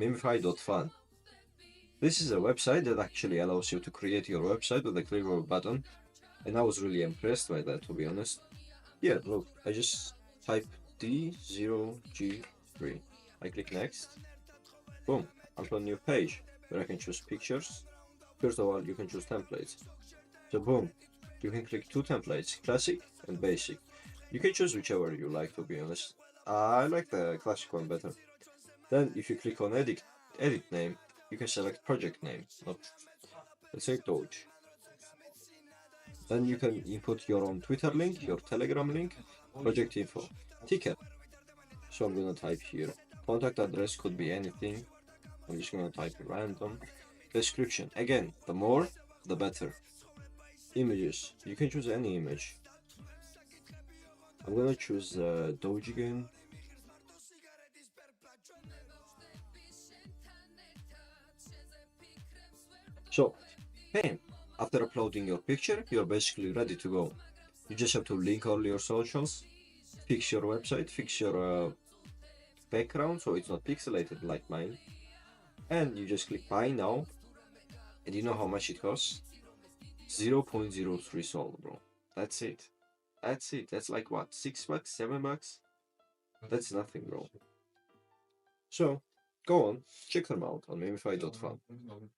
memify.fun. This is a website that actually allows you to create your website with a click of a button, and I was really impressed by that, to be honest. Yeah, look, I just type D0G3. I click next. Boom, I'm on a new page where I can choose pictures. First of all, you can choose templates. So boom, you can click two templates, classic and basic. You can choose whichever you like, to be honest. I like the classic one better. Then if you click on edit name, you can select project name. Let's say Doge. Then you can input your own Twitter link, your Telegram link, project info, ticket. So I'm gonna type here. Contact address could be anything. I'm just gonna type random. Description. Again, the more, the better. Images. You can choose any image. I'm gonna choose Doge again. So, bam! After uploading your picture, you're basically ready to go. You just have to link all your socials, fix your website, fix your background so it's not pixelated like mine, and you just click buy now. And you know how much it costs? 0.03 Sol, bro. That's it. That's it. That's like what, $6, $7? That's nothing, bro. So, go on, check them out on memify.fun.